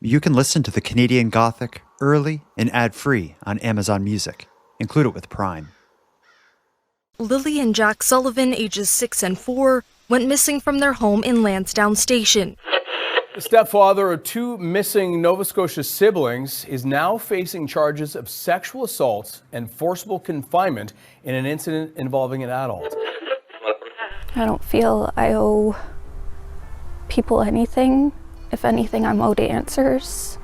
You can listen to the Canadian Gothic early and ad-free on Amazon Music. Include it with Prime. Lilly and Jack Sullivan, ages 6 and 4, went missing from their home in Lansdowne Station. The stepfather of two missing Nova Scotia siblings is now facing charges of sexual assault and forcible confinement in an incident involving an adult. I don't feel I owe people anything. If anything, I'm owed answers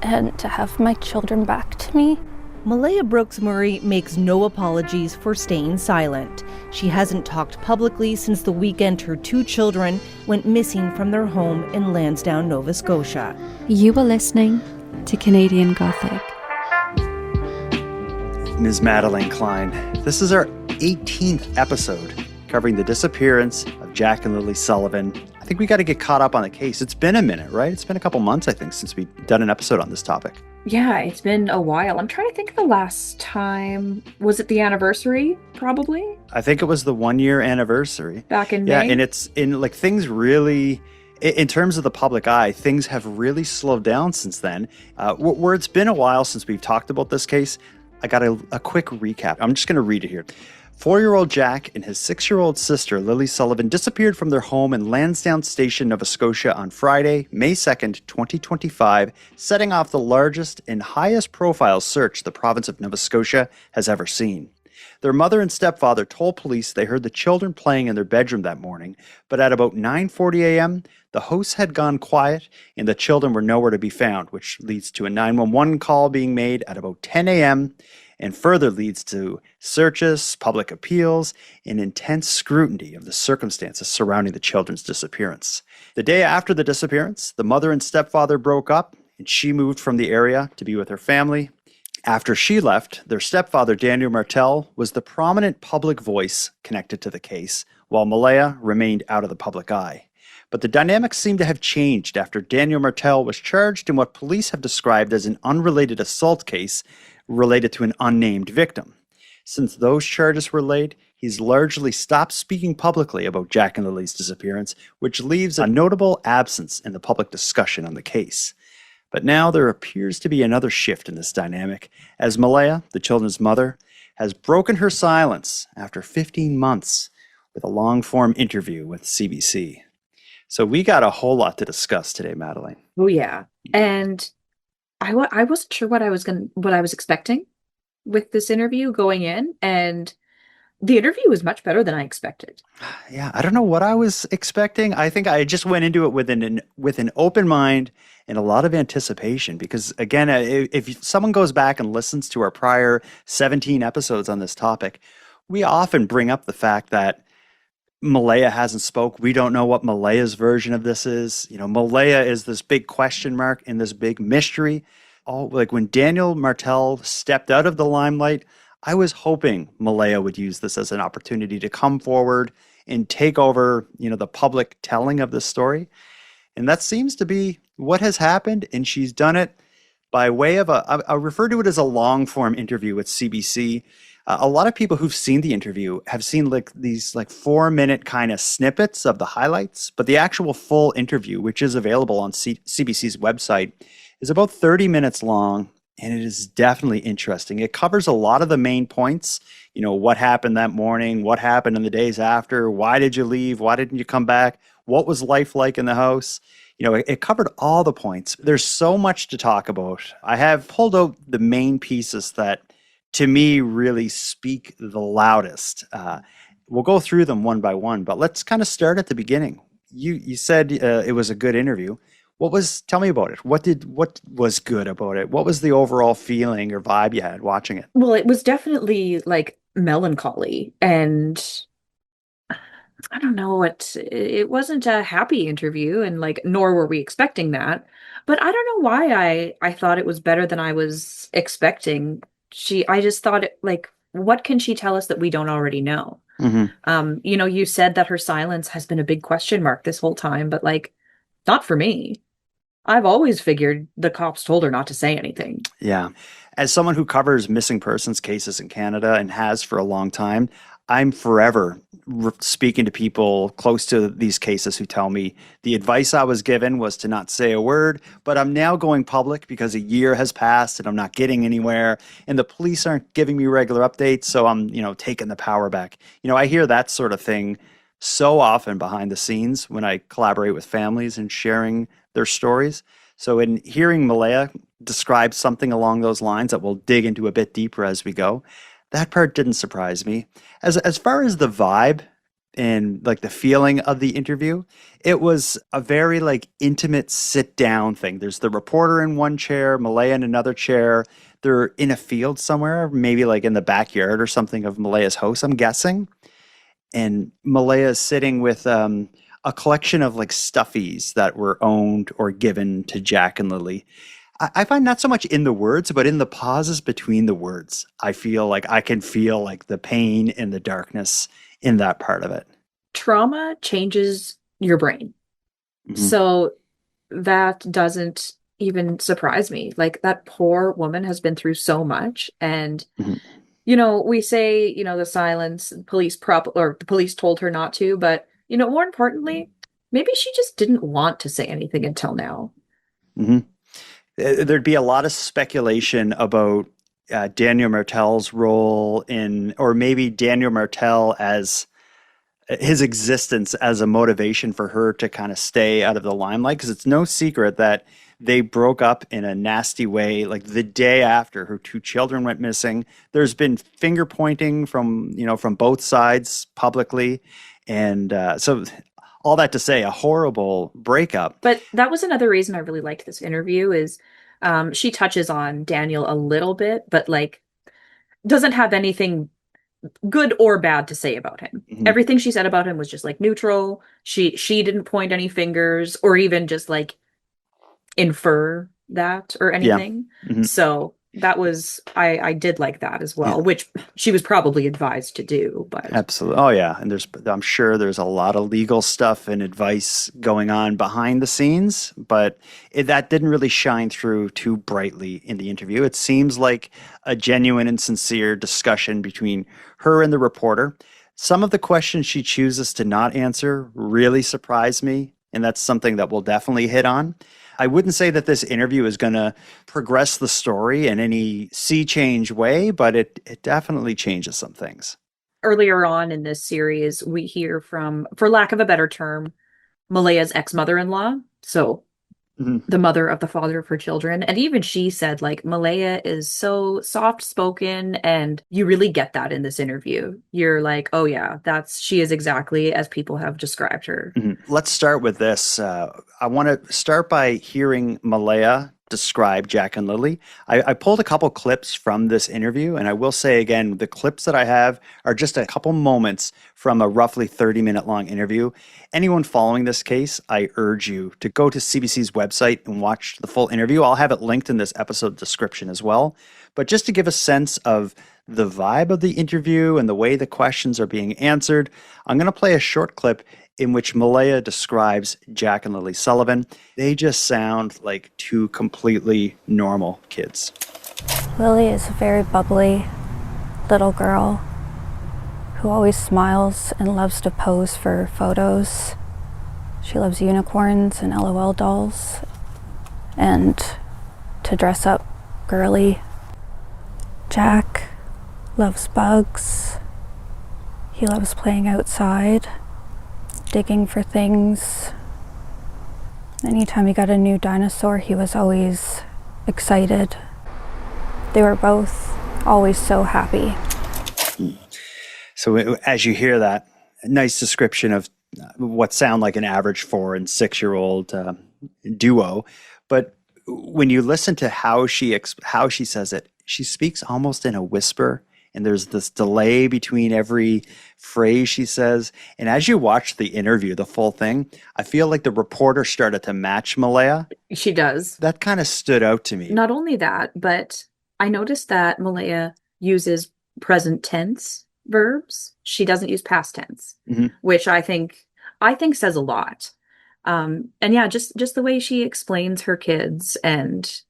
and to have my children back to me. Malehya Brooks-Murray makes no apologies for staying silent. She hasn't talked publicly since the weekend her two children went missing from their home in Lansdowne, Nova Scotia. You are listening to Canadian Gothic. Ms. Madeleine Klein, this is our 18th episode covering the disappearance of Jack and Lilly Sullivan. I think we got to get caught up on the case. It's been a minute, right? It's been a couple months, I think, since we've done an episode on this topic. Yeah, it's been a while. I'm trying to think of the last time. Was it the anniversary, probably? I think it was the 1-year anniversary. Back in May? Yeah, and it's in like things really, in terms of the public eye, things have really slowed down since then. Where it's been a while since we've talked about this case, I got a quick recap. I'm just going to read it here. 4-year-old Jack and his 6-year-old sister, Lilly Sullivan, disappeared from their home in Lansdowne Station, Nova Scotia on Friday, May 2nd, 2025, setting off the largest and highest profile search the province of Nova Scotia has ever seen. Their mother and stepfather told police they heard the children playing in their bedroom that morning, but at about 9:40 a.m., the house had gone quiet and the children were nowhere to be found, which leads to a 911 call being made at about 10 a.m., and further leads to searches, public appeals, and intense scrutiny of the circumstances surrounding the children's disappearance. The day after the disappearance, the mother and stepfather broke up, and she moved from the area to be with her family. After she left, their stepfather, Daniel Martel, was the prominent public voice connected to the case, while Melahya remained out of the public eye. But the dynamics seem to have changed after Daniel Martel was charged in what police have described as an unrelated assault case related to an unnamed victim. Since those charges were laid, he's largely stopped speaking publicly about Jack and Lilly's disappearance, which leaves a notable absence in the public discussion on the case. But now there appears to be another shift in this dynamic, as Melahya, the children's mother, has broken her silence after 15 months with a long-form interview with CBC. So we got a whole lot to discuss today, Madeleine. Oh, yeah. And I wasn't sure what I was expecting with this interview going in, and the interview was much better than I expected. Yeah, I don't know what I was expecting. I think I just went into it with an open mind and a lot of anticipation because, again, if someone goes back and listens to our prior 17 episodes on this topic, we often bring up the fact that Melahya hasn't spoke. We don't know what Malehya's version of this is. You know, Melahya is this big question mark and this big mystery. Like when Daniel Martel stepped out of the limelight, I was hoping Melahya would use this as an opportunity to come forward and take over, the public telling of this story. And that seems to be what has happened. And she's done it by way of I refer to it as a long form interview with CBC. A lot of people who've seen the interview have seen these 4-minute kind of snippets of the highlights, but the actual full interview, which is available on CBC's website, is about 30 minutes long, and it is definitely interesting. It covers a lot of the main points, what happened that morning, what happened in the days after, why did you leave, why didn't you come back, what was life like in the house. It covered all the points. There's so much to talk about. I have pulled out the main pieces that to me really speak the loudest. We'll go through them one by one, but let's kind of start at the beginning. You said it was a good interview. Tell me about it. What was good about it? What was the overall feeling or vibe you had watching it? Well, it was definitely melancholy, and I don't know, it wasn't a happy interview, and nor were we expecting that. But I don't know why I thought it was better than I was expecting. I just thought what can she tell us that we don't already know? Mm-hmm. You said that her silence has been a big question mark this whole time, but not for me. I've always figured the cops told her not to say anything. Yeah. As someone who covers missing persons cases in Canada and has for a long time, I'm forever speaking to people close to these cases who tell me the advice I was given was to not say a word, but I'm now going public because a year has passed and I'm not getting anywhere and the police aren't giving me regular updates. So I'm, taking the power back. I hear that sort of thing so often behind the scenes when I collaborate with families and sharing their stories. So in hearing Malehya describe something along those lines that we'll dig into a bit deeper as we go, that part didn't surprise me. As far as the vibe and like the feeling of the interview, it was a very like intimate sit down thing. There's the reporter in one chair, Malehya in another chair. They're in a field somewhere, maybe like in the backyard or something of Malehya's house, I'm guessing. And Malehya is sitting with a collection of like stuffies that were owned or given to Jack and Lilly. I find not so much in the words, but in the pauses between the words. I feel like I can feel like the pain and the darkness in that part of it. Trauma changes your brain. Mhm. So that doesn't even surprise me. Like that poor woman has been through so much. And, Mhm. we say, the silence, the police told her not to, but, more importantly, maybe she just didn't want to say anything until now. Mhm. There'd be a lot of speculation about Daniel Martel's role in, or maybe Daniel Martel as his existence as a motivation for her to kind of stay out of the limelight. Because it's no secret that they broke up in a nasty way, like the day after her two children went missing. There's been finger pointing from both sides publicly. And so all that to say, a horrible breakup. But that was another reason I really liked this interview is she touches on Daniel a little bit, but like doesn't have anything good or bad to say about him. Mhm. Everything she said about him was just like neutral. She didn't point any fingers or even just like infer that or anything. Mhm. So that was I did like that as well, which she was probably advised to do, but Absolutely. Oh yeah. And I'm sure there's a lot of legal stuff and advice going on behind the scenes, but that didn't really shine through too brightly in the interview. It seems like a genuine and sincere discussion between her and the reporter. Some of the questions she chooses to not answer really surprised me, and that's something that we'll definitely hit on. I wouldn't say that this interview is going to progress the story in any sea change way, but it definitely changes some things. earlier on in this series, we hear from, for lack of a better term, Malehya's ex-mother-in-law. So Mhm. the mother of the father of her children. And even she said, like, Malehya is so soft-spoken, and you really get that in this interview. You're like, oh yeah, she is exactly as people have described her. Mhm. Let's start with this. I want to start by hearing Malehya describe Jack and Lilly. I pulled a couple clips from this interview, and I will say again, the clips that I have are just a couple moments from a roughly 30-minute long interview. Anyone following this case, I urge you to go to CBC's website and watch the full interview. I'll have it linked in this episode description as well. But just to give a sense of the vibe of the interview and the way the questions are being answered, I'm going to play a short clip in which Malehya describes Jack and Lilly Sullivan. They just sound like two completely normal kids. Lilly is a very bubbly little girl who always smiles and loves to pose for photos. She loves unicorns and LOL dolls and to dress up girly. Jack loves bugs. He loves playing outside, digging for things. Anytime he got a new dinosaur, he was always excited. They were both always so happy. So as you hear that, a nice description of what sound like an average 4 and 6-year-old duo. But when you listen to how she says it, she speaks almost in a whisper. And there's this delay between every phrase she says. And as you watch the interview, the full thing, I feel like the reporter started to match Malehya. She does. That kind of stood out to me. Not only that, but I noticed that Malehya uses present tense verbs. She doesn't use past tense, which I think says a lot. And yeah, just the way she explains her kids, and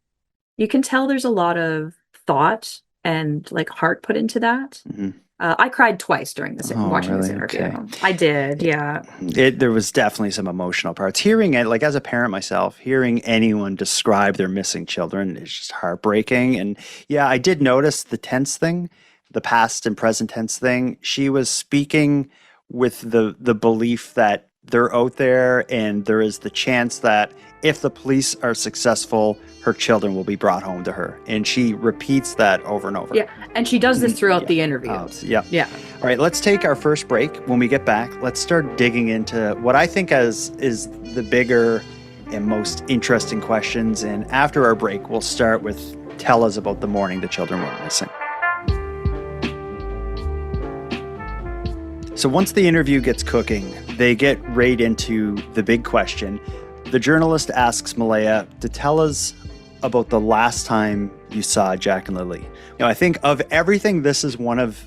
you can tell there's a lot of thought and like heart put into that. I cried twice during watching this really? interview. Okay. I did, yeah. There was definitely some emotional parts. Hearing it, like as a parent myself, hearing anyone describe their missing children is just heartbreaking. And yeah, I did notice the tense thing, the past and present tense thing. She was speaking with the belief that they're out there and there is the chance that if the police are successful, her children will be brought home to her. And she repeats that over and over. Yeah, and she does this throughout the interview. Yeah. All right, let's take our first break. When we get back, let's start digging into what I think is the bigger and most interesting questions. And after our break, we'll start with tell us about the morning the children went missing. So once the interview gets cooking, they get right into the big question. The journalist asks Malehya to tell us about the last time you saw Jack and Lilly. I think of everything, this is one of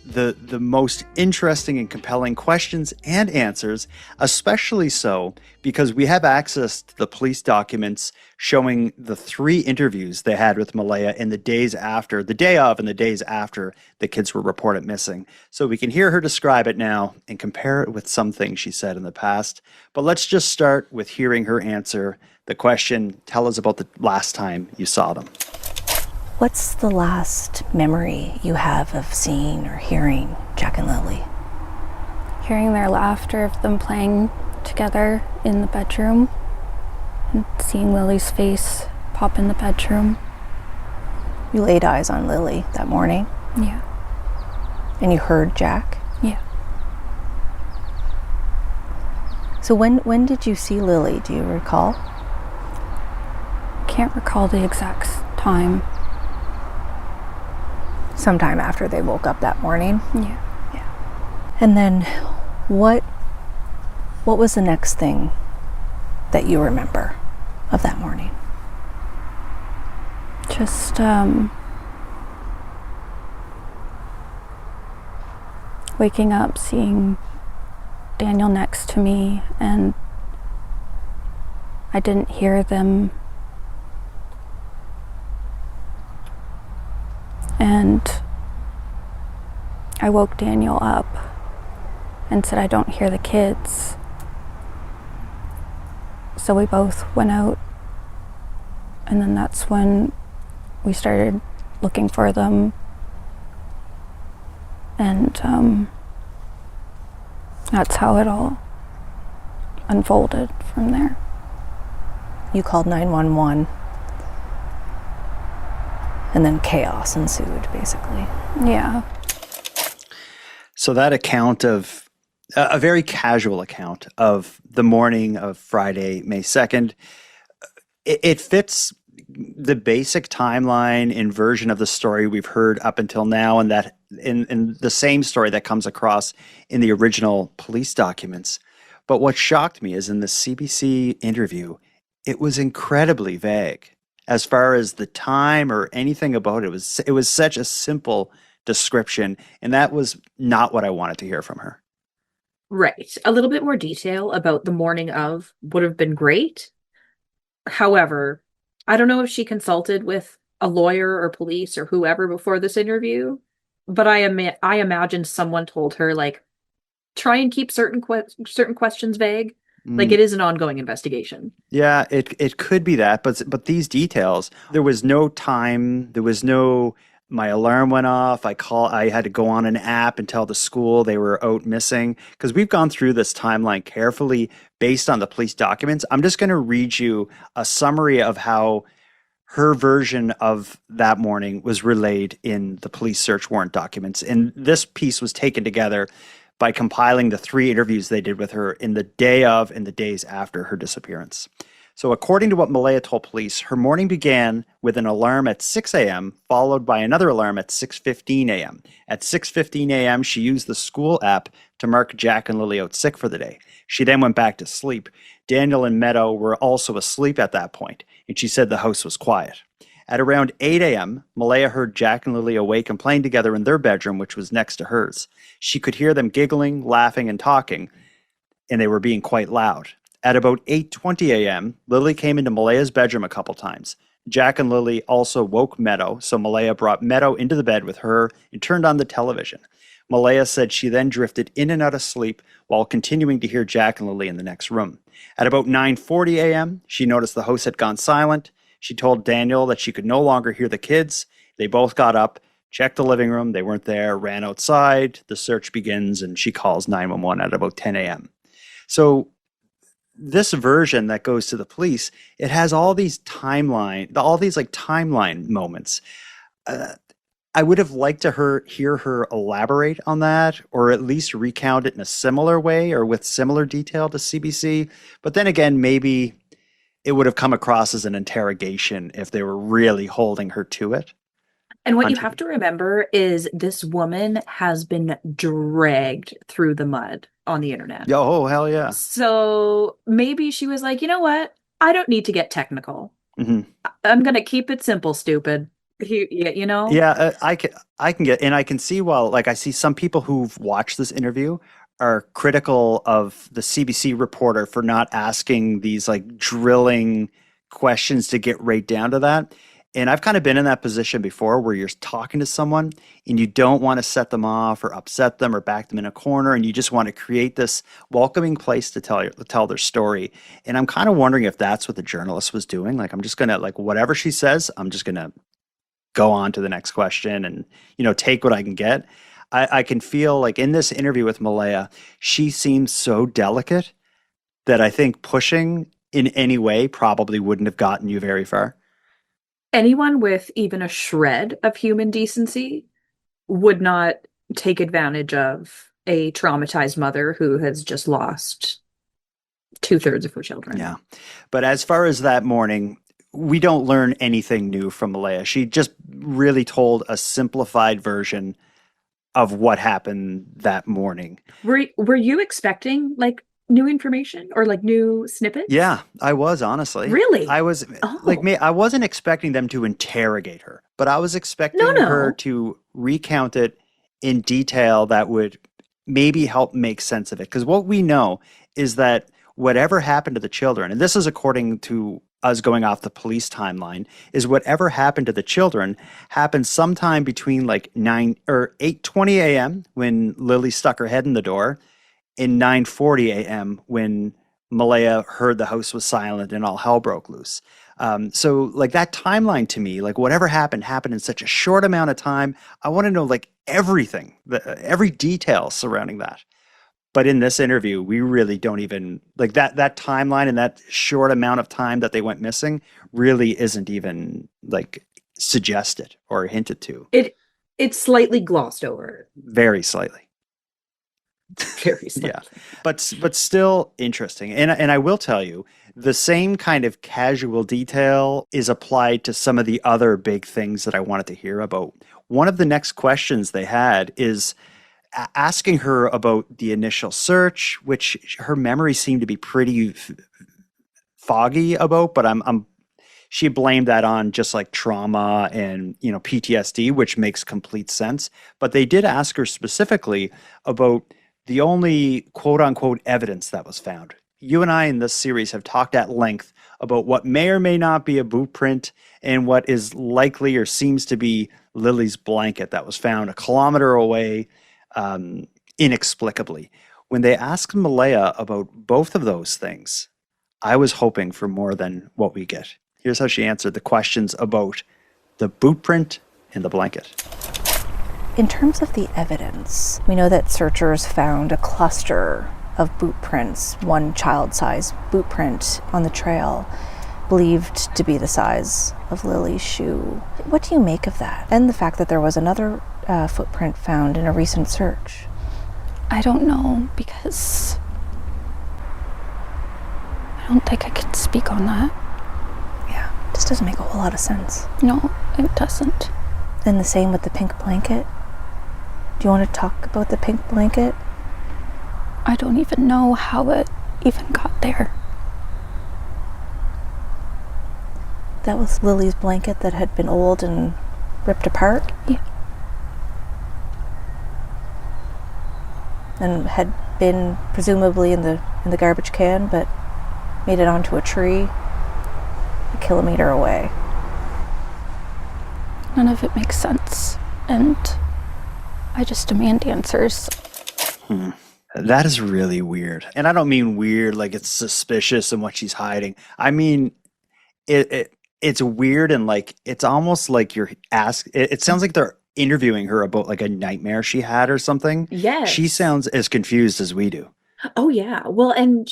the most interesting and compelling questions and answers, especially so because we have access to the police documents showing the 3 interviews they had with Malehya in the day of and the days after the kids were reported missing. So we can hear her describe it now and compare it with some things she said in the past. But let's just start with hearing her answer the question, tell us about the last time you saw them. What's the last memory you have of seeing or hearing Jack and Lilly? Hearing their laughter of them playing together in the bedroom and seeing Lily's face pop in the bedroom. You laid eyes on Lilly that morning? Yeah. And you heard Jack? Yeah. So when did you see Lilly? Do you recall? Can't recall the exact time. Sometime after they woke up that morning? Yeah. And then what was the next thing that you remember of that morning? Just waking up, seeing Daniel next to me, and I didn't hear them. And I woke Daniel up and said, I don't hear the kids. So we both went out, and then that's when we started looking for them. And that's how it all unfolded from there. You called 911. And then chaos ensued, basically. Yeah. So that account of, a very casual account of the morning of Friday, May 2nd, it fits the basic timeline and version of the story we've heard up until now, and that in the same story that comes across in the original police documents. But what shocked me is in the CBC interview, it was incredibly vague. As far as the time or anything about it, it was such a simple description, and that was not what I wanted to hear from her. Right. A little bit more detail about the morning of would have been great. However, I don't know if she consulted with a lawyer or police or whoever before this interview, but I imagine someone told her, like, try and keep certain questions vague. Like, it is an ongoing investigation. Yeah, it could be that, but these details, there was no time, there was no, my alarm went off, I had to go on an app and tell the school they were out missing, because we've gone through this timeline carefully based on the police documents. I'm just going to read you a summary of how her version of that morning was relayed in the police search warrant documents. And this piece was taken together by compiling the 3 interviews they did with her in the day of and the days after her disappearance. So according to what Malehya told police, her morning began with an alarm at 6 a.m., followed by another alarm at 6:15 a.m. At 6:15 a.m., she used the school app to mark Jack and Lilly out sick for the day. She then went back to sleep. Daniel and Meadow were also asleep at that point, and she said the house was quiet. At around 8 a.m., Malehya heard Jack and Lilly awake and playing together in their bedroom, which was next to hers. She could hear them giggling, laughing, and talking, and they were being quite loud. At about 8:20 a.m., Lilly came into Malehya's bedroom a couple times. Jack and Lilly also woke Meadow, so Malehya brought Meadow into the bed with her and turned on the television. Malehya said she then drifted in and out of sleep while continuing to hear Jack and Lilly in the next room. At about 9:40 a.m., she noticed the house had gone silent. She told Daniel that she could no longer hear the kids. They both got up, checked the living room. They weren't there, ran outside. The search begins, and she calls 911 at about 10 a.m. So this version that goes to the police, it has all these timeline moments. I would have liked to hear her elaborate on that, or at least recount it in a similar way or with similar detail to CBC. But then again, maybe it would have come across as an interrogation if they were really holding her to it. And what you have to remember is this woman has been dragged through the mud on the internet. Oh, hell yeah. So maybe she was like, you know what? I don't need to get technical. Mm-hmm. I'm going to keep it simple, stupid. You know? Yeah, I can get, and I can see, I see some people who've watched this interview are critical of the CBC reporter for not asking these like drilling questions to get right down to that. And I've kind of been in that position before where you're talking to someone and you don't want to set them off or upset them or back them in a corner, and you just want to create this welcoming place to tell their story. And I'm kind of wondering if that's what the journalist was doing. Like, I'm just going to, like, whatever she says, I'm just going to go on to the next question and, take what I can get. I can feel like in this interview with Malehya, she seems so delicate that I think pushing in any way probably wouldn't have gotten you very far. Anyone with even a shred of human decency would not take advantage of a traumatized mother who has just lost 2/3 of her children. Yeah. But as far as that morning, we don't learn anything new from Malehya. She just really told a simplified version of what happened that morning. Were you expecting like new information or like new snippets? Yeah, I was, honestly. Really? I was I wasn't expecting them to interrogate her, but I was expecting her to recount it in detail that would maybe help make sense of it. Because what we know is that whatever happened to the children, and this is according to us going off the police timeline, is whatever happened to the children happened sometime between like 8:20 a.m. when Lilly stuck her head in the door, and 9:40 a.m. when Malehya heard the house was silent and all hell broke loose. So like that timeline to me, like whatever happened in such a short amount of time. I want to know like everything, every detail surrounding that. But in this interview, we really don't even like that timeline and that short amount of time that they went missing really isn't even like suggested or hinted to. It's slightly glossed over. Very slightly. Very slightly. Yeah. But still interesting. And I will tell you, the same kind of casual detail is applied to some of the other big things that I wanted to hear about. One of the next questions they had is asking her about the initial search, which her memory seemed to be pretty foggy about, but she blamed that on just like trauma and, PTSD, which makes complete sense. But they did ask her specifically about the only quote unquote evidence that was found. You and I in this series have talked at length about what may or may not be a boot print and what is likely or seems to be Lilly's blanket that was found a kilometer away, inexplicably. When they asked Malehya about both of those things, I was hoping for more than what we get. Here's how she answered the questions about the boot print and the blanket. In terms of the evidence, we know that searchers found a cluster of boot prints, one child-sized boot print on the trail, believed to be the size of Lilly's shoe. What do you make of that? And the fact that there was another footprint found in a recent search? I don't know, because I don't think I can speak on that. Yeah, this doesn't make a whole lot of sense. No, it doesn't. And the same with the pink blanket. Do you want to talk about the pink blanket? I don't even know how it even got there. That was Lilly's blanket that had been old and ripped apart? Yeah. And had been presumably in the garbage can, but made it onto a tree a kilometer away. None of it makes sense. And I just demand answers. That is really weird. And I don't mean weird like it's suspicious and what she's hiding. I mean, it's weird and like it's almost like it sounds like they're interviewing her about like a nightmare she had or something. Yes. She sounds as confused as we do. Oh yeah. Well, and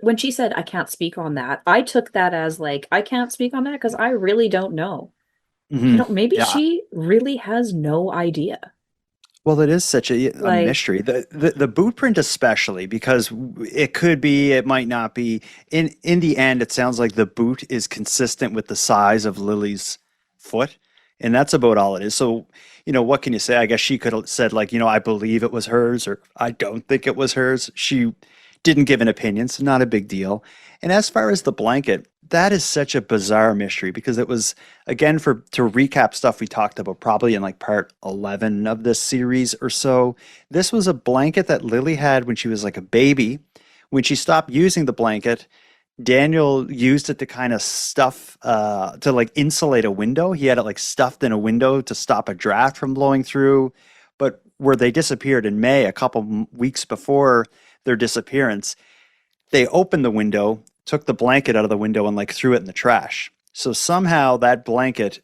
when she said I can't speak on that, I took that as like I can't speak on that because I really don't know. Maybe Yeah. she really has no idea. Well, it is such a Like, mystery. The boot print especially because it could be, it might not be. In the end, it sounds like the boot is consistent with the size of Lily's foot, and that's about all it is. So, what can you say? I guess she could have said like, I believe it was hers, or I don't think it was hers. She didn't give an opinion, so not a big deal. And as far as the blanket, that is such a bizarre mystery because it was, again, to recap stuff we talked about probably in like part 11 of this series or so. This was a blanket that Lily had when she was like a baby. When she stopped using the blanket, Daniel used it to kind of stuff, to like insulate a window. He had it like stuffed in a window to stop a draft from blowing through. But where they disappeared in May, a couple weeks before their disappearance, they opened the window, took the blanket out of the window and like threw it in the trash. So somehow that blanket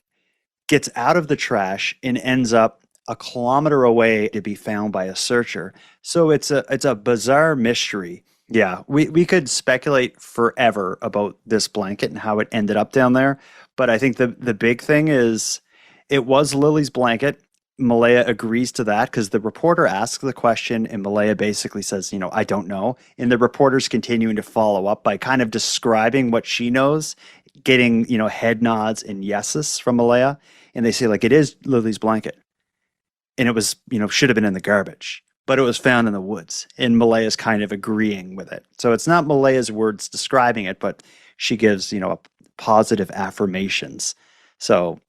gets out of the trash and ends up a kilometer away to be found by a searcher. So it's a bizarre mystery. Yeah, we could speculate forever about this blanket and how it ended up down there. But I think the big thing is it was Lily's blanket. Melahya agrees to that because the reporter asks the question and Melahya basically says, I don't know. And the reporter's continuing to follow up by kind of describing what she knows, getting, head nods and yeses from Melahya. And they say like, it is Lily's blanket. And it was, should have been in the garbage, but it was found in the woods. And Malaya's kind of agreeing with it. So it's not Malaya's words describing it, but she gives, positive affirmations. So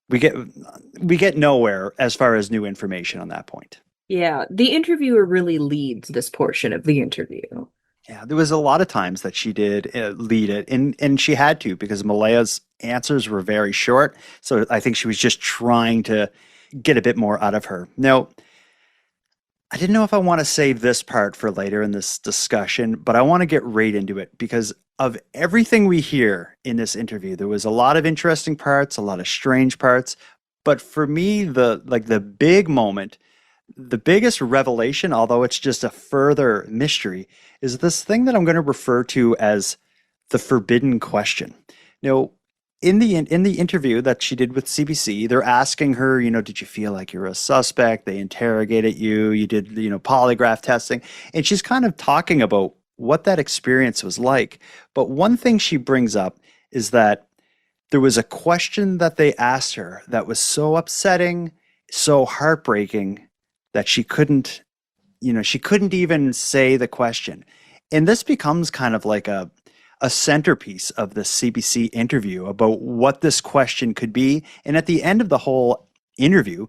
we get nowhere as far as new information on that point. yeah, the interviewer really leads this portion of the interview. Yeah, there was a lot of times that she did lead it, and she had to because Malaya's answers were very short. So I think she was just trying to get a bit more out of her. Now, I didn't know if I want to save this part for later in this discussion, but I want to get right into it because of everything we hear in this interview. There was a lot of interesting parts, a lot of strange parts, but for me, the big moment, the biggest revelation, although it's just a further mystery, is this thing that I'm going to refer to as the forbidden question. Now, in the interview that she did with CBC, they're asking her, did you feel like you're a suspect? They interrogated you. You did, polygraph testing. And she's kind of talking about what that experience was like. But one thing she brings up is that there was a question that they asked her that was so upsetting, so heartbreaking that she couldn't even say the question. And this becomes kind of like a centerpiece of the CBC interview about what this question could be. And at the end of the whole interview,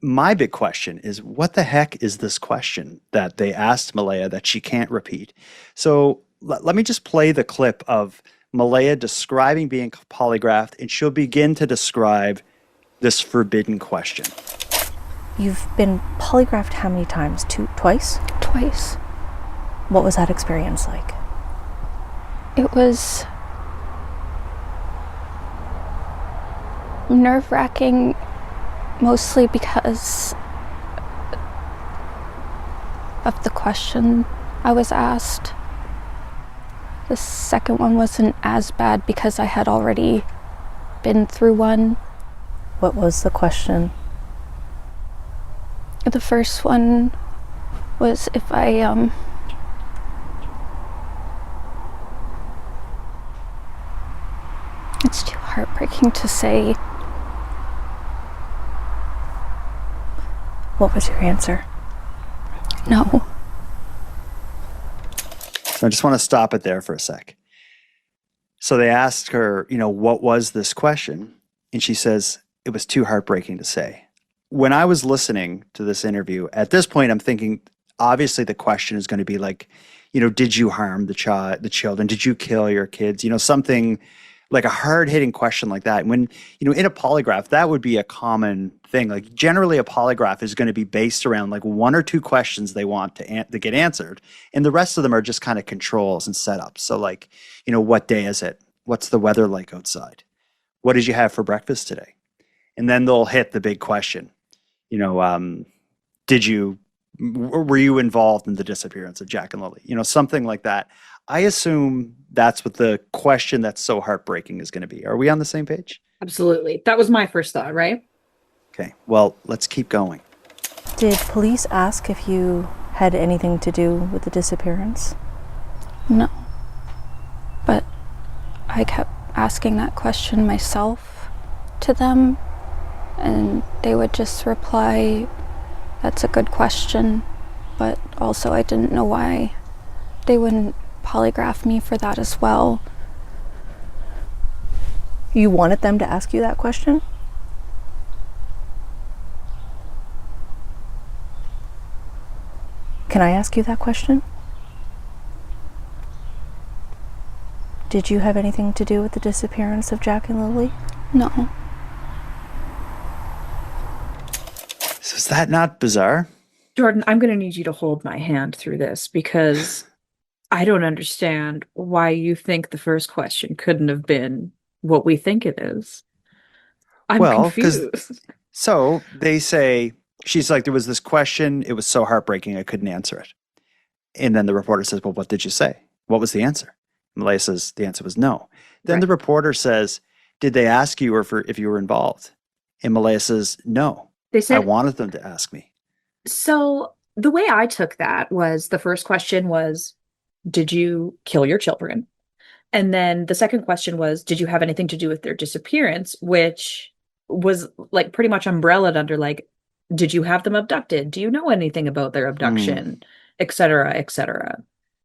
my big question is, what the heck is this question that they asked Melahya that she can't repeat? So let me just play the clip of Melahya describing being polygraphed, and she'll begin to describe this forbidden question. You've been polygraphed how many times? Twice? Twice. What was that experience like? It was nerve-wracking, mostly because of the question I was asked. The second one wasn't as bad because I had already been through one. What was the question? The first one was if I it's too heartbreaking to say. What was your answer? No. So I just want to stop it there for a sec. So they asked her, what was this question? And she says, it was too heartbreaking to say. When I was listening to this interview, at this point, I'm thinking, obviously the question is going to be like, did you harm the children? Did you kill your kids? Something like a hard-hitting question like that. When, in a polygraph, that would be a common thing. Like generally a polygraph is going to be based around like one or two questions they want to get answered. And the rest of them are just kind of controls and setups. So like, what day is it? What's the weather like outside? What did you have for breakfast today? And then they'll hit the big question. Were you involved in the disappearance of Jack and Lilly? Something like that. I assume that's what the question that's so heartbreaking is going to be. Are we on the same page? Absolutely. That was my first thought, right? Okay, well, let's keep going. Did police ask if you had anything to do with the disappearance? No. But I kept asking that question myself to them, and they would just reply, "That's a good question," but also I didn't know why they wouldn't polygraph me for that as well. You wanted them to ask you that question? Can I ask you that question? Did you have anything to do with the disappearance of Jack and Lilly? No. So is that not bizarre? Jordan, I'm going to need you to hold my hand through this because I don't understand why you think the first question couldn't have been what we think it is. I'm confused. So they say, she's like, there was this question. It was so heartbreaking, I couldn't answer it. And then the reporter says, well, what did you say? What was the answer? Malehya says the answer was no. Then the reporter says, did they ask you if you were involved? And Malehya says, no. They said, I wanted them to ask me. So the way I took that was the first question was, did you kill your children? And then the second question was, did you have anything to do with their disappearance? Which was like pretty much umbrellaed under like, did you have them abducted? Do you know anything about their abduction? Et cetera, et cetera.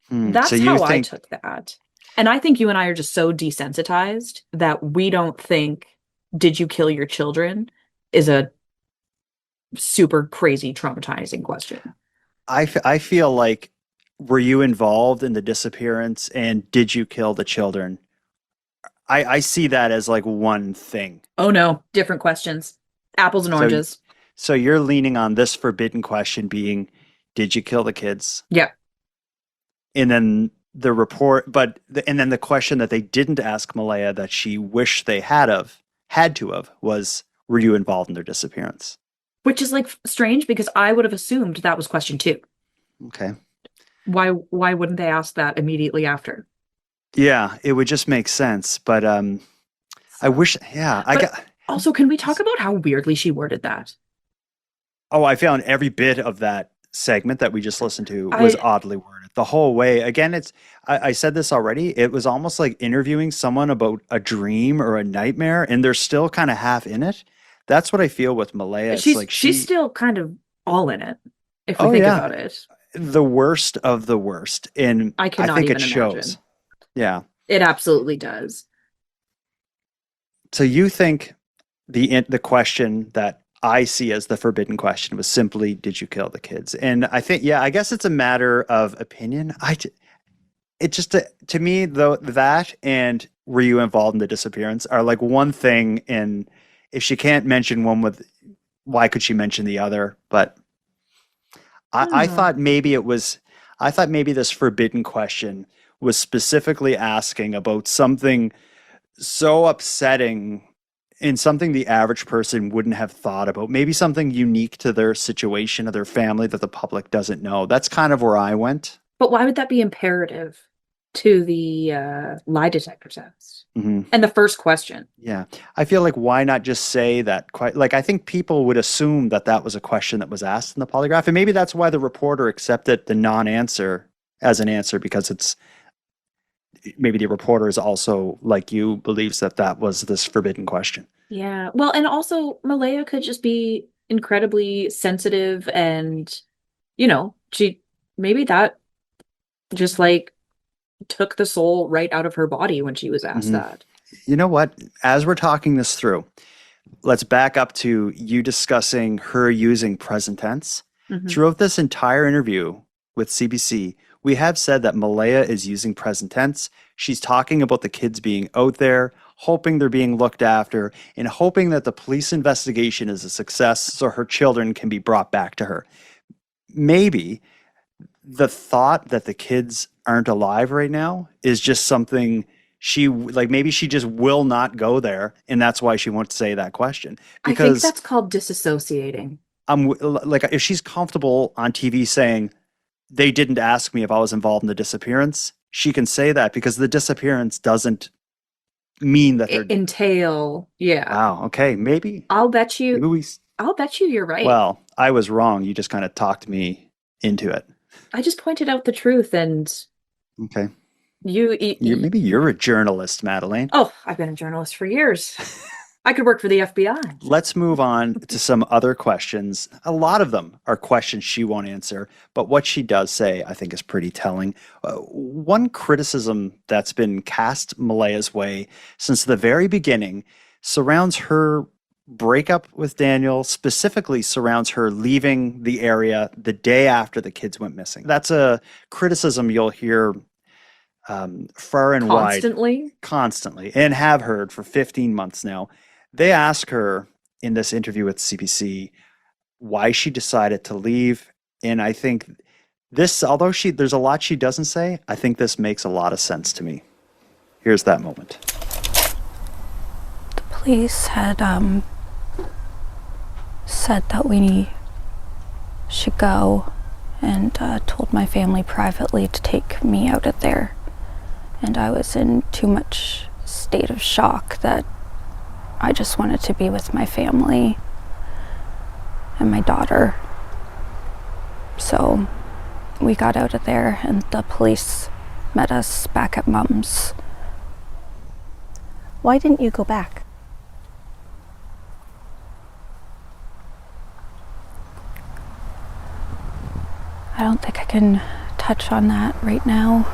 That's So how I took that. And I think you and I are just so desensitized that we don't think, did you kill your children is a super crazy traumatizing question. I feel like, were you involved in the disappearance and did you kill the children? I see that as like one thing. Oh no, different questions. Apples and oranges. So you're leaning on this forbidden question being, did you kill the kids? Yeah. And then the question that they didn't ask Malehya that she wished they had to have was, were you involved in their disappearance? Which is like strange because I would have assumed that was question 2. Okay. Why wouldn't they ask that immediately after? Yeah, it would just make sense. But I wish, Also, can we talk about how weirdly she worded that? Oh, I found every bit of that segment that we just listened to was oddly worded the whole way. Again, I said this already. It was almost like interviewing someone about a dream or a nightmare, and they're still kind of half in it. That's what I feel with Malehya. She's still kind of all in it, if we think about it. The worst of the worst. And I think it shows. Imagine. Yeah. It absolutely does. So you think the question that I see as the forbidden question was simply, did you kill the kids? And I think, I guess it's a matter of opinion. To me, though, that and were you involved in the disappearance are like one thing. And if she can't mention one why could she mention the other? But I thought maybe this forbidden question was specifically asking about something so upsetting and something the average person wouldn't have thought about. Maybe something unique to their situation or their family that the public doesn't know. That's kind of where I went. But why would that be imperative to the lie detector test? Mm-hmm. And the first question. Yeah. I feel like why not just say that? I think people would assume that was a question that was asked in the polygraph. And maybe that's why the reporter accepted the non-answer as an answer, because maybe the reporter is also, like you, believes that was this forbidden question. Yeah. Well, and also Malehya could just be incredibly sensitive and, maybe that just like took the soul right out of her body when she was asked that. You know what? As we're talking this through, let's back up to you discussing her using present tense. Mm-hmm. Throughout this entire interview with CBC, we have said that Malehya is using present tense. She's talking about the kids being out there, hoping they're being looked after, and hoping that the police investigation is a success so her children can be brought back to her. Maybe the thought that the kids aren't alive right now is just something maybe she just will not go there, and that's why she won't say that question. Because I think that's called disassociating. If she's comfortable on TV saying they didn't ask me if I was involved in the disappearance, she can say that because the disappearance doesn't mean that they're entail. Yeah. Wow. Okay. Maybe I'll bet you. maybe I'll bet you you're right. well, I was wrong. You just kind of talked me into it. I just pointed out the truth, and Okay. maybe You're a journalist, Madeleine. Oh, I've been a journalist for years. I could work for the FBI. Let's move on to some other questions. A lot of them are questions she won't answer, but what she does say, I think, is pretty telling. One criticism that's been cast Malehya's way since the very beginning surrounds her breakup with Daniel, specifically surrounds her leaving the area the day after the kids went missing. That's a criticism you'll hear far and constantly, and have heard for 15 months now. They ask her in this interview with CBC why she decided to leave, and I think this, although there's a lot she doesn't say, I think this makes a lot of sense to me. Here's that moment. The police had said that we should go, and told my family privately to take me out of there. And I was in too much state of shock that I just wanted to be with my family and my daughter. So we got out of there, and the police met us back at Mom's. Why didn't you go back? I don't think I can touch on that right now.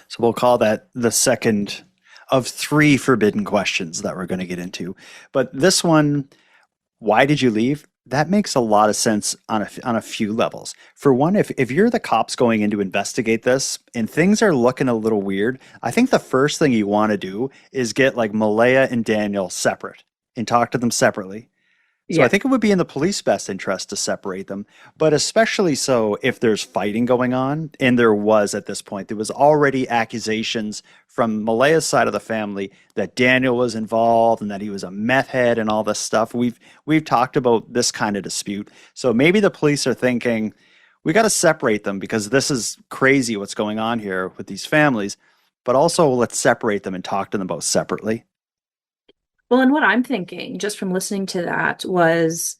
So we'll call that the second of 3 forbidden questions that we're going to get into. But this one, why did you leave? That makes a lot of sense on a few levels. For one, if you're the cops going in to investigate this and things are looking a little weird, I think the first thing you want to do is get like Malehya and Daniel separate and talk to them separately. So I think it would be in the police's best interest to separate them, but especially so if there's fighting going on, and there was at this point. There was already accusations from Malehya's side of the family that Daniel was involved and that he was a meth head and all this stuff. We've talked about this kind of dispute. So maybe the police are thinking, we got to separate them because this is crazy what's going on here with these families, but also let's separate them and talk to them both separately. Well, and what I'm thinking, just from listening to that, was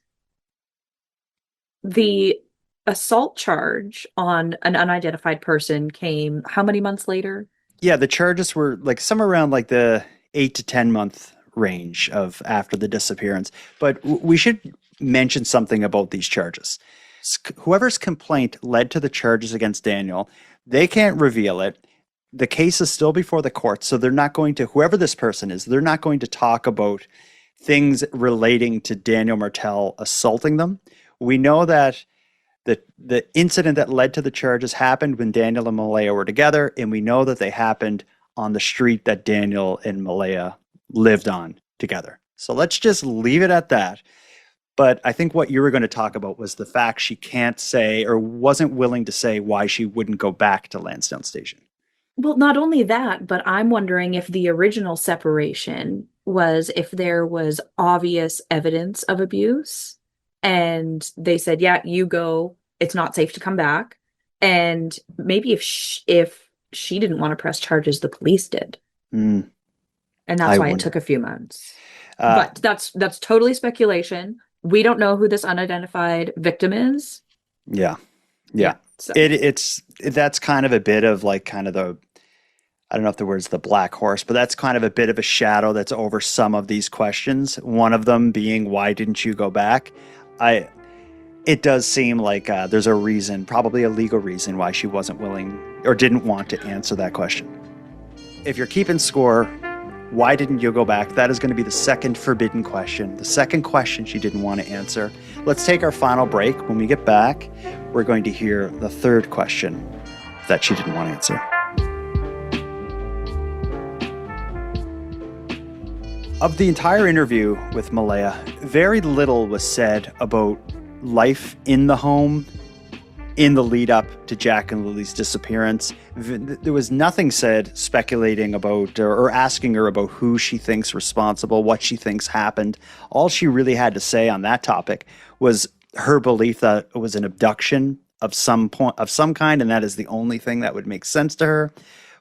the assault charge on an unidentified person came how many months later? Yeah, the charges were like somewhere around like the 8 to 10 month range of after the disappearance. But we should mention something about these charges. Whoever's complaint led to the charges against Daniel, they can't reveal it. The case is still before the court, so they're not going to, whoever this person is, they're not going to talk about things relating to Daniel Martel assaulting them. We know that the incident that led to the charges happened when Daniel and Malehya were together, and we know that they happened on the street that Daniel and Malehya lived on together. So let's just leave it at that. But I think what you were going to talk about was the fact she can't say or wasn't willing to say why she wouldn't go back to Lansdowne Station. Well, not only that, but I'm wondering if the original separation was if there was obvious evidence of abuse and they said, yeah, you go, it's not safe to come back. And maybe if she didn't want to press charges, the police did. And that's why it took a few months. But that's totally speculation. We don't know who this unidentified victim is. Yeah. So. That's kind of a bit of like kind of the, I don't know if the word's the black horse, but that's kind of a bit of a shadow that's over some of these questions. One of them being, why didn't you go back? It does seem like there's a reason, probably a legal reason why she wasn't willing or didn't want to answer that question. If you're keeping score, why didn't you go back? That is going to be the second forbidden question, the second question she didn't want to answer. Let's take our final break. When we get back, we're going to hear the third question that she didn't want to answer. Of the entire interview with Malehya, very little was said about life in the home in the lead up to Jack and Lily's disappearance. There was nothing said speculating about or asking her about who she thinks responsible, what she thinks happened. All she really had to say on that topic was her belief that it was an abduction of some kind, and that is the only thing that would make sense to her.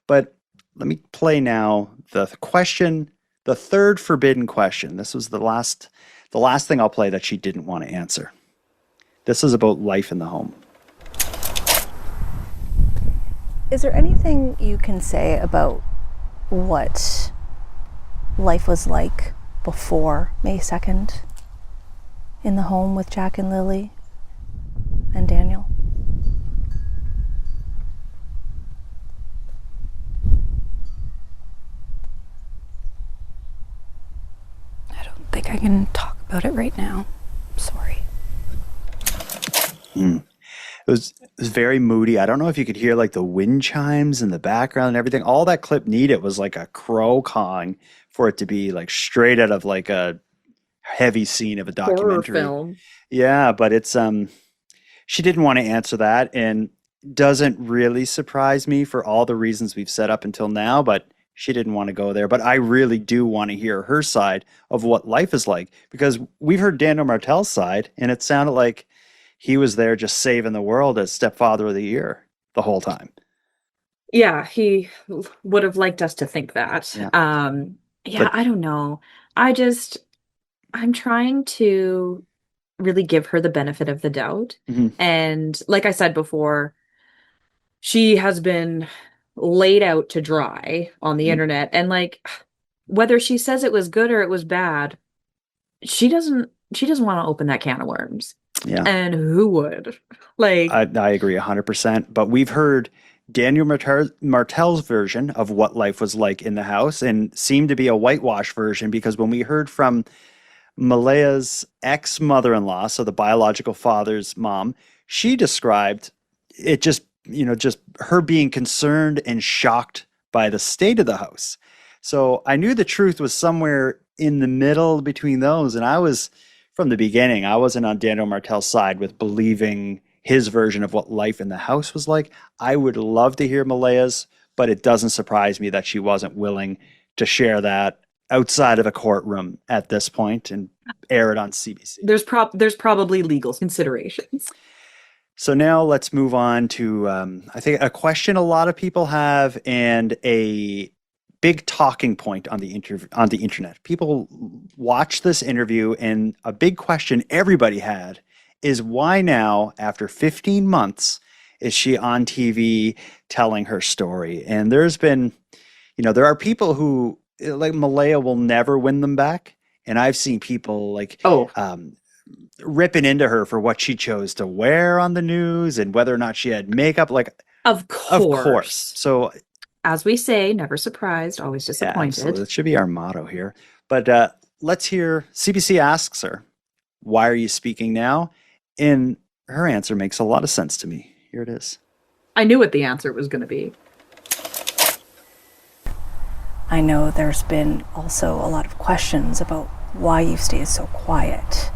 But let me play now the question, the third forbidden question. This was the last thing I'll play that she didn't want to answer. This is about life in the home. Is there anything you can say about what life was like before May 2nd in the home with Jack and Lily and Daniel? I don't think I can talk about it right now. I'm sorry. It was very moody. I don't know if you could hear like the wind chimes in the background and everything. All that clip needed was like a crow cawing for it to be like straight out of like a heavy scene of a documentary. Horror film. Yeah, but it's she didn't want to answer that, and doesn't really surprise me for all the reasons we've set up until now, but she didn't want to go there. But I really do want to hear her side of what life is like, because we've heard Daniel Martel's side, and it sounded like he was there just saving the world as stepfather of the year the whole time. Yeah, he would have liked us to think that. Yeah. But I don't know. I'm trying to really give her the benefit of the doubt. Mm-hmm. And like I said before, she has been laid out to dry on the internet. And like, whether she says it was good or it was bad, she doesn't want to open that can of worms. Yeah. And who would? Like, I agree 100%. But we've heard Daniel Martel's version of what life was like in the house, and seemed to be a whitewash version, because when we heard from Malehya's ex-mother-in-law, so the biological father's mom, she described it just her being concerned and shocked by the state of the house. So I knew the truth was somewhere in the middle between those, and from the beginning, I wasn't on Daniel Martel's side with believing his version of what life in the house was like. I would love to hear Malehya's, but it doesn't surprise me that she wasn't willing to share that outside of a courtroom at this point and air it on CBC. there's probably legal considerations. So now let's move on to, I think, a question a lot of people have, and a big talking point on the internet. People watch this interview, and a big question everybody had is, why now, after 15 months, is she on TV telling her story? And there's been, there are people who, like Malehya, will never win them back. And I've seen people like ripping into her for what she chose to wear on the news and whether or not she had makeup. Like, Of course. So, as we say, never surprised, always disappointed. Yeah, that should be our motto here. But let's hear. CBC asks her, "Why are you speaking now?" And her answer makes a lot of sense to me. Here it is. I knew what the answer was going to be. I know there's been also a lot of questions about why you've stayed so quiet,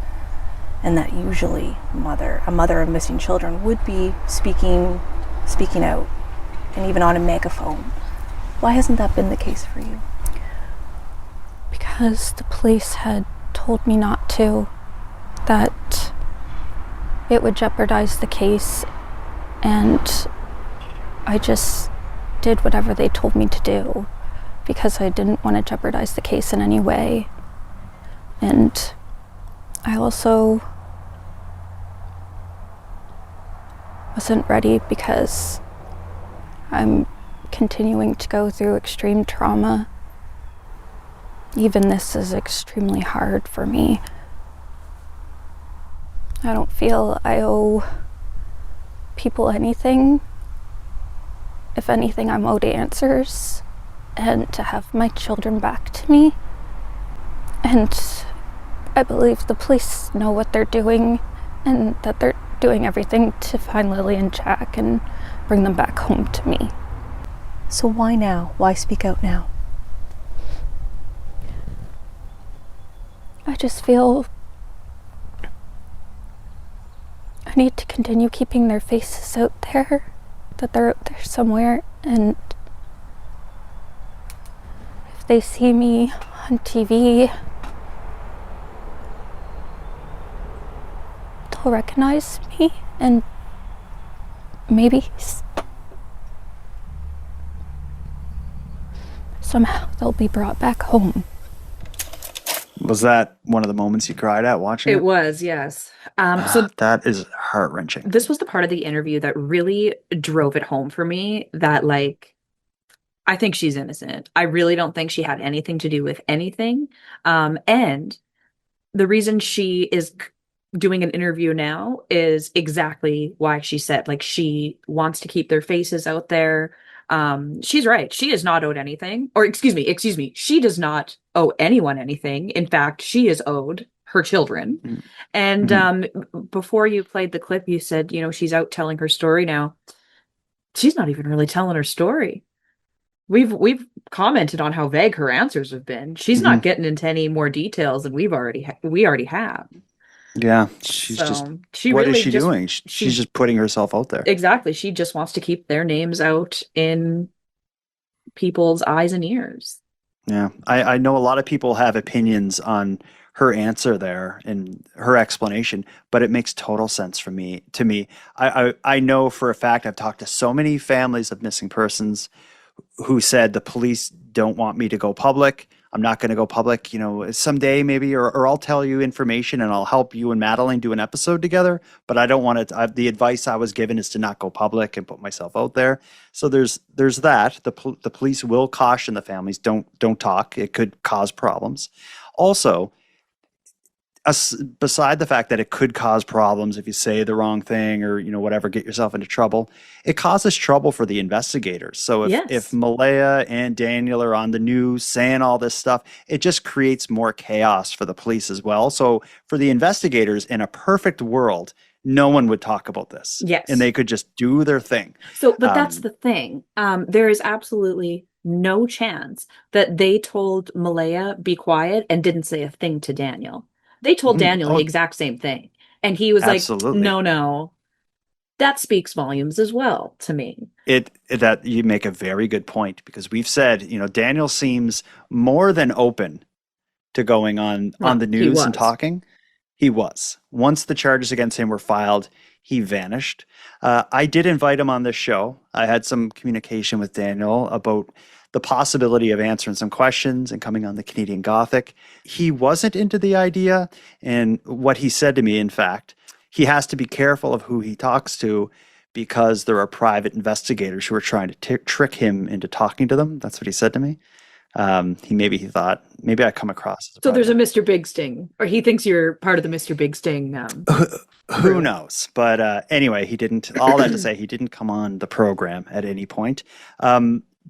and that usually a mother of missing children would be speaking out, and even on a megaphone. Why hasn't that been the case for you? Because the police had told me not to, that it would jeopardize the case, and I just did whatever they told me to do because I didn't want to jeopardize the case in any way. And I also wasn't ready because I'm continuing to go through extreme trauma. Even this is extremely hard for me. I don't feel I owe people anything. If anything, I'm owed answers and to have my children back to me. And I believe the police know what they're doing and that they're doing everything to find Lily and Jack and bring them back home to me. So why now? Why speak out now? I just feel I need to continue keeping their faces out there, that they're out there somewhere, and if they see me on TV, they'll recognize me and maybe somehow they'll be brought back home. Was that one of the moments you cried at watching it? It was, yes. So that is heart-wrenching. this was the part of the interview that really drove it home for me that, like, I think she's innocent. I really don't think she had anything to do with anything. And the reason she is doing an interview now is exactly why she said, like, she wants to keep their faces out there. She's right. She is not owed anything. Or excuse me. She does not owe anyone anything. In fact, she is owed her children. Mm-hmm. And before you played the clip, you said, you know, she's out telling her story now. She's not even really telling her story. We've commented on how vague her answers have been. She's not getting into any more details than we already have. Yeah, she's So, just. she What really is she just- doing? She's just putting herself out there. Exactly. She just wants to keep their names out in people's eyes and ears. Yeah, I know a lot of people have opinions on her answer there and her explanation, but it makes total sense for me. To me, I know for a fact I've talked to so many families of missing persons who said the police don't want me to go public. I'm not going to go public, you know, someday maybe, or I'll tell you information and I'll help you and Madeline do an episode together. But I don't want to. The advice I was given is to not go public and put myself out there. So there's that. The police will caution the families, don't talk. It could cause problems. Also, beside the fact that it could cause problems if you say the wrong thing or, you know, whatever, get yourself into trouble, it causes trouble for the investigators. So if Malehya and Daniel are on the news saying all this stuff, it just creates more chaos for the police as well. So for the investigators, in a perfect world, no one would talk about this. Yes. And they could just do their thing. So, but that's the thing. There is absolutely no chance that they told Malehya be quiet and didn't say a thing to Daniel. They told Daniel the exact same thing. And he was Absolutely. like, no. That speaks volumes as well to me. That you make a very good point, because we've said, you know, Daniel seems more than open to going on the news and talking. He was. Once the charges against him were filed, he vanished. I did invite him on this show. I had some communication with Daniel about the possibility of answering some questions and coming on the Canadian Gothic. He wasn't into the idea, and what he said to me, in fact, he has to be careful of who he talks to because there are private investigators who are trying to trick him into talking to them. That's what he said to me. He thought maybe I come across as so there's a Mr. Big Sting, or he thinks you're part of the Mr. Big Sting. Who knows? But anyway, he didn't. All that to say, he didn't come on the program at any point.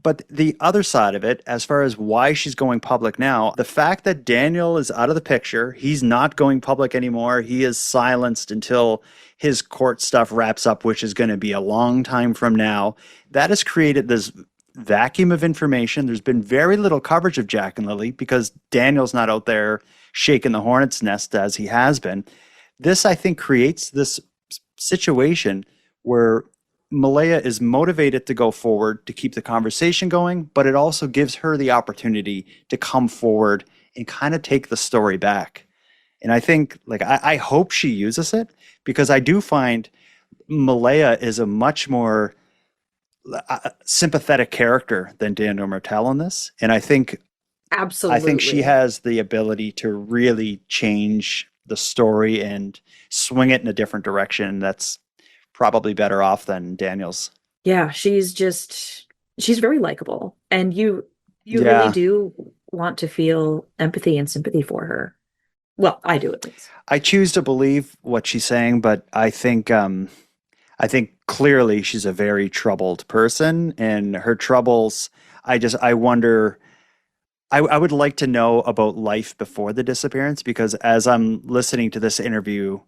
But the other side of it, as far as why she's going public now, the fact that Daniel is out of the picture, he's not going public anymore. He is silenced until his court stuff wraps up, which is going to be a long time from now. That has created this vacuum of information. There's been very little coverage of Jack and Lilly because Daniel's not out there shaking the hornet's nest as he has been. This, I think, creates this situation where Malehya is motivated to go forward to keep the conversation going, but it also gives her the opportunity to come forward and kind of take the story back. And I think, like, I hope she uses it, because I do find Malehya is a much more sympathetic character than Daniel Martel in this. And I think she has the ability to really change the story and swing it in a different direction. That's probably better off than Daniel's. Yeah, she's very likable, and you really do want to feel empathy and sympathy for her. Well, I do at least. I choose to believe what she's saying, but I think clearly she's a very troubled person, and her troubles, I wonder, I would like to know about life before the disappearance, because as I'm listening to this interview,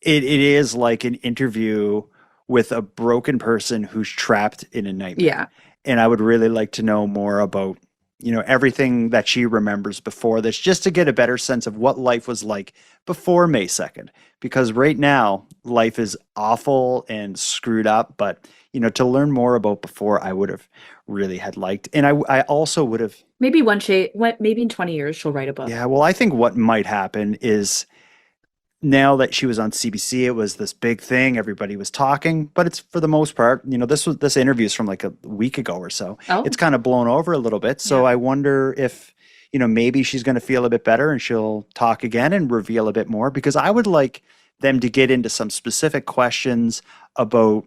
it is like an interview with a broken person who's trapped in a nightmare. Yeah. And I would really like to know more about everything that she remembers before this, just to get a better sense of what life was like before May 2nd. Because right now, life is awful and screwed up. But, to learn more about before, I would have really had liked. And I also would have. Maybe maybe in 20 years she'll write a book. Yeah, well, I think what might happen is now that she was on CBC, it was this big thing. Everybody was talking, but it's for the most part, this interview is from like a week ago or so. Oh. It's kind of blown over a little bit. So Yeah. I wonder if, maybe she's going to feel a bit better and she'll talk again and reveal a bit more, because I would like them to get into some specific questions about,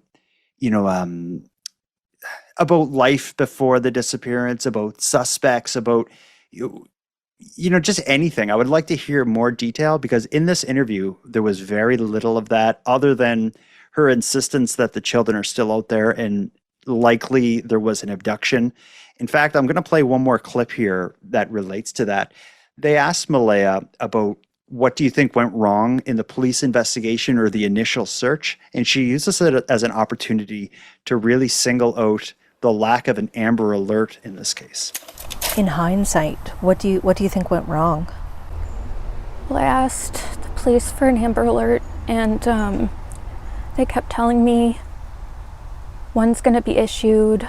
about life before the disappearance, about suspects, about, just anything. I would like to hear more detail, because in this interview, there was very little of that, other than her insistence that the children are still out there and likely there was an abduction. In fact, I'm going to play one more clip here that relates to that. They asked Malehya about, what do you think went wrong in the police investigation or the initial search? And she uses it as an opportunity to really single out the lack of an Amber Alert in this case. In hindsight, what do you think went wrong? Well, I asked the police for an Amber Alert, and they kept telling me one's going to be issued,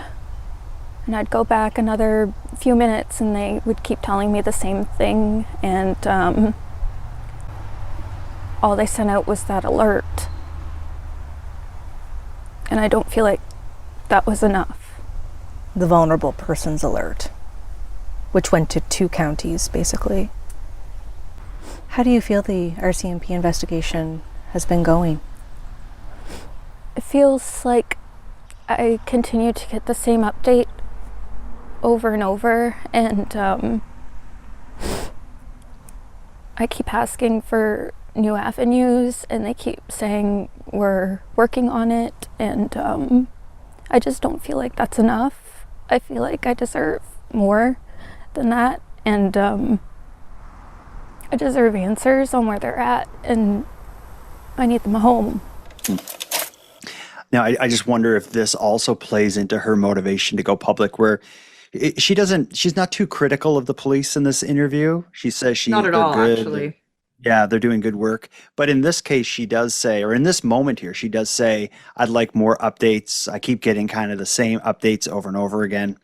and I'd go back another few minutes and they would keep telling me the same thing, and all they sent out was that alert, and I don't feel like that was enough. The vulnerable persons alert, which went to 2 counties, basically. How do you feel the RCMP investigation has been going? It feels like I continue to get the same update over and over, and I keep asking for new avenues, and they keep saying we're working on it, and I just don't feel like that's enough. I feel like I deserve more than that, and I deserve answers on where they're at, and I need them home. Now, I just wonder if this also plays into her motivation to go public, where she's not too critical of the police in this interview. She says Not at they're all, good. actually. Yeah, they're doing good work. But in this case, she does say, or in this moment here, she does say, I'd like more updates. I keep getting kind of the same updates over and over again.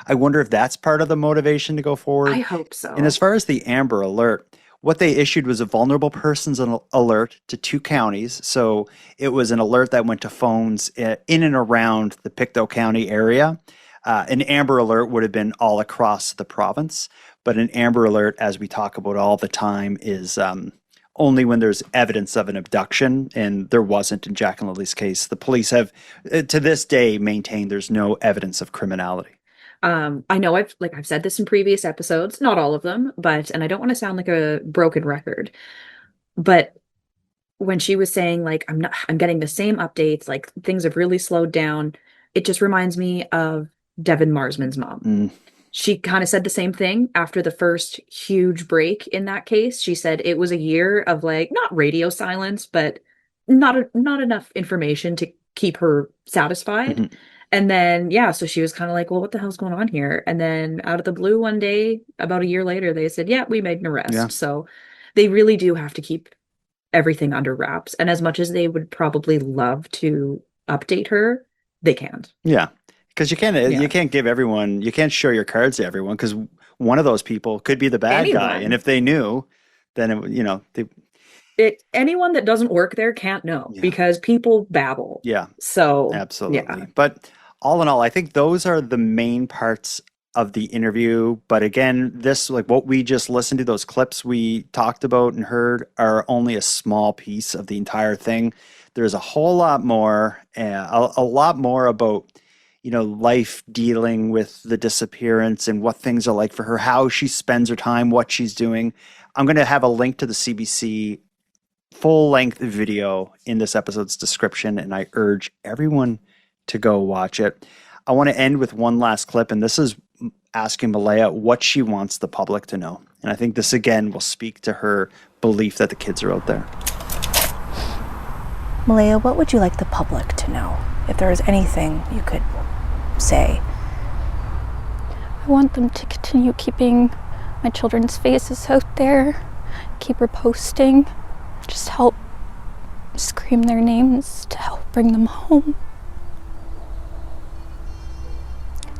I wonder if that's part of the motivation to go forward. I hope so. And as far as the Amber Alert, what they issued was a vulnerable persons alert to 2 counties. So it was an alert that went to phones in and around the Pictou County area. An Amber Alert would have been all across the province. But an Amber Alert, as we talk about all the time, is only when there's evidence of an abduction, and there wasn't in Jack and Lily's case. The police have, to this day, maintained there's no evidence of criminality. I know I've said this in previous episodes, not all of them, and I don't want to sound like a broken record, but when she was saying I'm getting the same updates, like things have really slowed down, it just reminds me of Devin Marsman's mom. She kind of said the same thing after the first huge break in that case. She said it was a year of not radio silence, but not enough information to keep her satisfied. Mm-hmm. And then, so she was kind of like, well, what the hell's going on here? And then out of the blue one day, about a year later, they said, yeah, we made an arrest. Yeah. So they really do have to keep everything under wraps. And as much as they would probably love to update her, they can't. Yeah. Because you can't give everyone, you can't show your cards to everyone, because one of those people could be the bad guy. And if they knew, then, anyone that doesn't work there can't know, because people babble. Yeah. So absolutely. Yeah. But all in all, I think those are the main parts of the interview. But again, this, what we just listened to, those clips we talked about and heard, are only a small piece of the entire thing. There's a whole lot more, a lot more about, life dealing with the disappearance and what things are like for her, how she spends her time, what she's doing. I'm going to have a link to the CBC full-length video in this episode's description, and I urge everyone to go watch it. I want to end with one last clip, and this is asking Melahya what she wants the public to know. And I think this, again, will speak to her belief that the kids are out there. Melahya, what would you like the public to know? If there was anything you could say. I want them to continue keeping my children's faces out there, keep reposting, just help scream their names to help bring them home.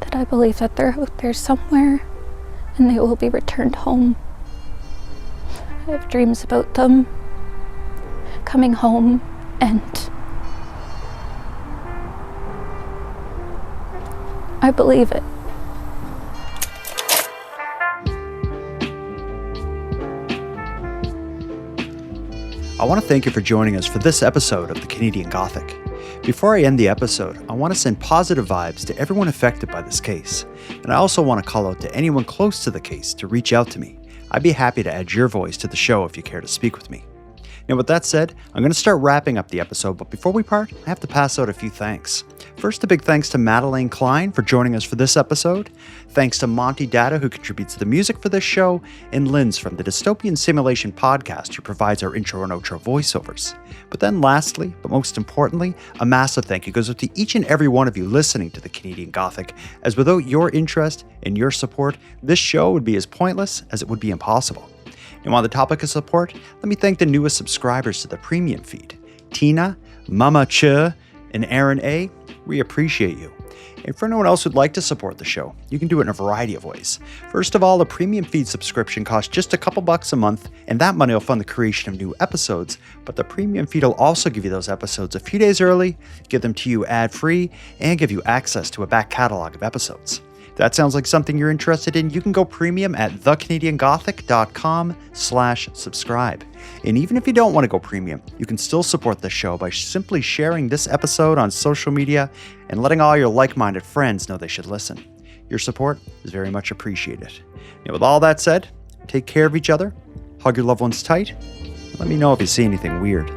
That I believe that they're out there somewhere and they will be returned home. I have dreams about them coming home, and I believe it. I want to thank you for joining us for this episode of the Canadian Gothic. Before I end the episode, I want to send positive vibes to everyone affected by this case. And I also want to call out to anyone close to the case to reach out to me. I'd be happy to add your voice to the show if you care to speak with me. Now, with that said, I'm going to start wrapping up the episode, but before we part, I have to pass out a few thanks. First, a big thanks to Madeleine Klein for joining us for this episode. Thanks to Monty Datta, who contributes the music for this show, and Linz from the Dystopian Simulation podcast, who provides our intro and outro voiceovers. But then lastly, but most importantly, a massive thank you goes out to each and every one of you listening to the Canadian Gothic, as without your interest and your support, this show would be as pointless as it would be impossible. And on the topic of support, let me thank the newest subscribers to the premium feed. Tina, Mama Ch, and Aaron A. We appreciate you. And for anyone else who'd like to support the show, you can do it in a variety of ways. First of all, a premium feed subscription costs just a couple bucks a month, and that money will fund the creation of new episodes. But the premium feed will also give you those episodes a few days early, give them to you ad-free, and give you access to a back catalog of episodes. If that sounds like something you're interested in, you can go premium at thecanadiangothic.com/subscribe. And even if you don't want to go premium, you can still support the show by simply sharing this episode on social media and letting all your like-minded friends know they should listen. Your support is very much appreciated. And with all that said, take care of each other, hug your loved ones tight, and let me know if you see anything weird.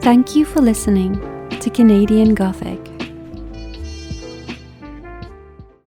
Thank you for listening to Canadian Gothic.